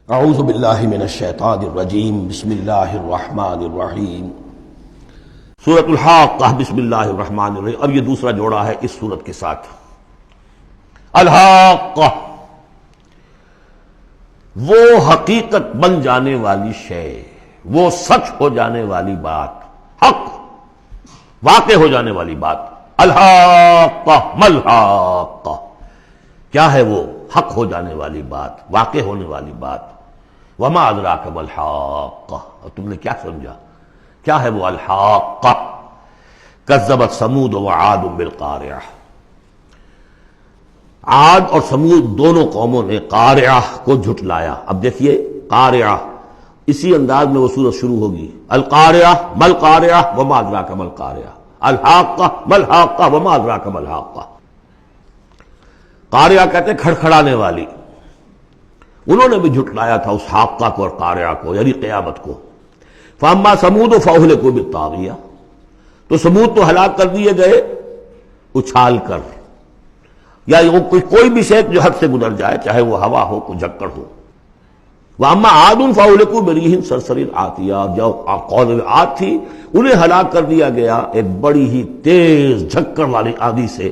اعوذ باللہ من الشیطان الرجیم بسم اللہ الرحمن الرحیم سورۃ الحاقہ بسم اللہ الرحمن الرحیم۔ اب یہ دوسرا جوڑا ہے اس سورت کے ساتھ۔ الحاقہ، وہ حقیقت بن جانے والی شے، وہ سچ ہو جانے والی بات، حق واقع ہو جانے والی بات۔ الحاقہ ملحاقہ، کیا ہے وہ حق ہو جانے والی بات، واقع ہونے والی بات۔ وما ادراک ملحاقہ، اور تم نے کیا سمجھا کیا ہے وہ الحاقہ؟ کذبت ثمود وعاد بالقارعہ، عاد اور سمود دونوں قوموں نے قارعہ کو جھٹلایا۔ اب دیکھیے قارعہ، اسی انداز میں وہ سورت شروع ہوگی۔ القارعہ مل قارعہ وما ادراک مل قارعہ، الحاقہ مل حاقہ وما ادراک مل حاقہ۔ قارعہ کہتے کھڑکھڑانے والی، انہوں نے بھی جھٹلایا تھا اس حاقہ کو اور قارعہ کو، یعنی قیامت کو۔ فاما ثمود فاہلکوا بالطاغیہ، تو سمود تو ہلاک کر دیے گئے اچھال کر، یا کوئی بھی شے جو حد سے گزر جائے، چاہے وہ ہوا ہو کوئی جھکڑ ہو۔ واما عاد فاہلکوا بریح صرصر عاتیہ، جو قوم عاد تھی انہیں ہلاک کر دیا گیا ایک بڑی ہی تیز جھکڑ والی آندھی سے۔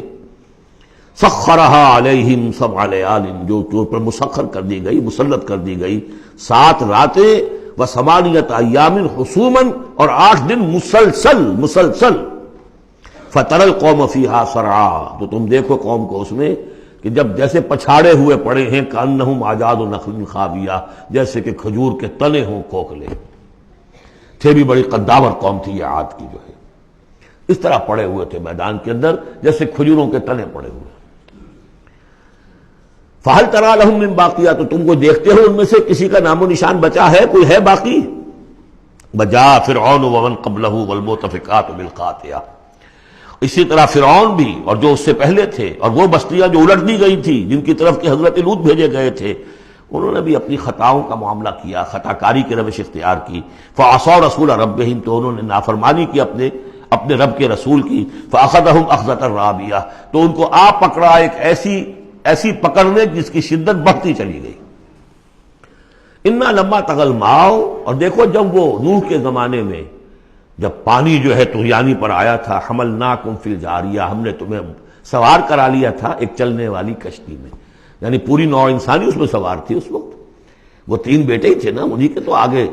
سخرہا علیہم سبع لیال، جو پر مسخر کر دی گئی، مسلط کر دی گئی 7 راتیں و8 ایام حسوما، اور 8 دن مسلسل۔ فتر القوم فیہا صرعا، تو تم دیکھو قوم کو اس میں کہ جب جیسے پچھاڑے ہوئے پڑے ہیں، کأنہم اعجاز نخل خاویہ، جیسے کہ کھجور کے تنے ہوں کھوکھلے۔ تھے بھی بڑی قداور قوم تھی یہ عاد کی، جو ہے اس طرح پڑے ہوئے تھے میدان کے اندر جیسے کھجوروں کے تنے پڑے ہوئے۔ فَهَلْ تَرَىٰ لَهُم مِّن بَاقِیَةٍ، تو تم کو دیکھتے ہو ان میں سے کسی کا نام و نشان بچا ہے، کوئی ہے باقی؟ وَجَاءَ فِرْعَوْنُ وَمَن قَبْلَهُ وَالْمُؤْتَفِكَاتُ بِالْخَاطِئَةِ، اسی طرح فرعون بھی اور جو اس سے پہلے تھے، اور وہ بستیاں جو الٹ دی گئی تھی جن کی طرف کہ حضرت لوط بھیجے گئے تھے، انہوں نے بھی اپنی خطاؤں کا معاملہ کیا، خطا کاری کی روش اختیار کی۔ فَعَصَوْا رَسُولَ رَبِّهِمْ، تو انہوں نے نافرمانی کی اپنے رب کے رسول کی۔ فَأَخَذَهُمْ أَخْذَةً رَابِيَةً، تو ان کو آ پکڑا ایک ایسی پکڑنے جس کی شدت بڑھتی چلی گئی۔ اِنَّا لَمَّا طَغَى الْمَاءُ، اور دیکھو جب وہ نوح کے زمانے میں جب پانی جو ہے طغیانی پر آیا تھا، حملناکم فی الجاریہ، ہم نے تمہیں سوار کرا لیا تھا ایک چلنے والی کشتی میں، یعنی پوری نوع انسانی اس میں سوار تھی اس وقت۔ وہ 3 بیٹے ہی تھے نا، انہی کے تو آگے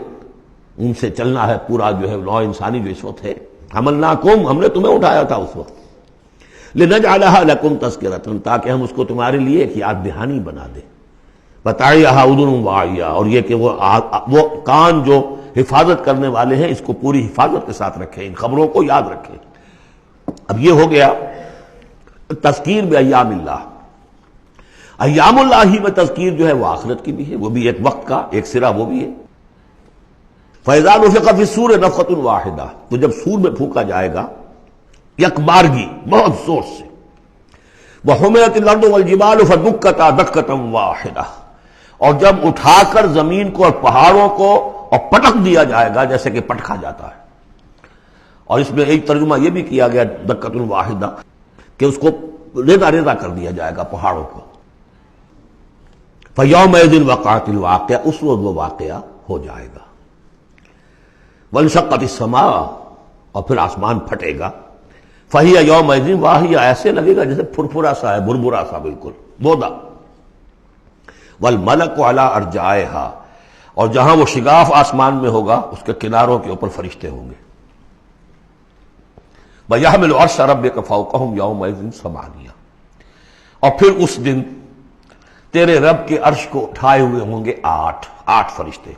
ان سے چلنا ہے پورا جو ہے نوع انسانی جو اس وقت ہے۔ حملناکم، ہم نے تمہیں اٹھایا تھا اس وقت۔ لنجعلها لکم تذکرۃ، تاکہ ہم اس کو تمہارے لیے ایک یاد دہانی بنا دیں۔ بتعیھا اذن واعیہ، اور یہ کہ وہ کان جو حفاظت کرنے والے ہیں اس کو پوری حفاظت کے ساتھ رکھیں، ان خبروں کو یاد رکھیں۔ اب یہ ہو گیا تذکیر بایام اللہ۔ ایام اللہ ہی میں تذکیر جو ہے وہ آخرت کی بھی ہے، وہ بھی ایک وقت کا ایک سرا وہ بھی ہے۔ فَإِذَا نُفِخَ فِي الصُّورِ نَفْخَةٌ وَاحِدَةٌ، تو جب سور میں پھونکا جائے گا یک بارگی بہت زور سے۔ وَحُمِلَتِ الْأَرْضُ وَالْجِبَالُ فَدُكَّتَا دَكَّةً وَاحِدَةً، اور جب اٹھا کر زمین کو اور پہاڑوں کو اور پٹک دیا جائے گا جیسے کہ پٹکا جاتا ہے۔ اور اس میں ایک ترجمہ یہ بھی کیا گیا دَكَّةٌ وَاحِدَةً کہ اس کو ریزہ ریزہ کر دیا جائے گا پہاڑوں کو۔ فَيَوْمَئِذٍ وَقَعَتِ الْوَاقِعَةُ، اس روز وہ واقعہ ہو جائے گا۔ وَانشَقَّتِ السَّمَاءُ، اور پھر آسمان پھٹے گا۔ فَهِيَ يَوْمَئِذٍ وَاهِيَةٌ، ایسے لگے گا جیسے پھرپھرا سا ہے، بھربھرا سا، بالکل بودا۔ وَالْمَلَكُ عَلَىٰ أَرْجَائِهَا، اور جہاں وہ شگاف آسمان میں ہوگا اس کے کناروں کے اوپر فرشتے ہوں گے۔ وَيَحْمِلُ عَرْشَ رَبِّكَ فَوْقَهُمْ يَوْمَئِذٍ ثَمَانِيَةٌ، اور پھر اس دن تیرے رب کے عرش کو اٹھائے ہوئے ہوں گے 8 فرشتے۔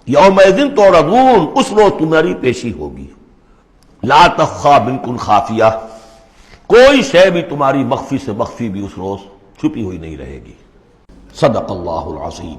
یومئذ تعرضون، اس روز تمہاری پیشی ہوگی۔ لا تخفی منکم خافیہ، کوئی شے بھی تمہاری مخفی سے مخفی بھی اس روز چھپی ہوئی نہیں رہے گی۔ صدق اللہ العظیم۔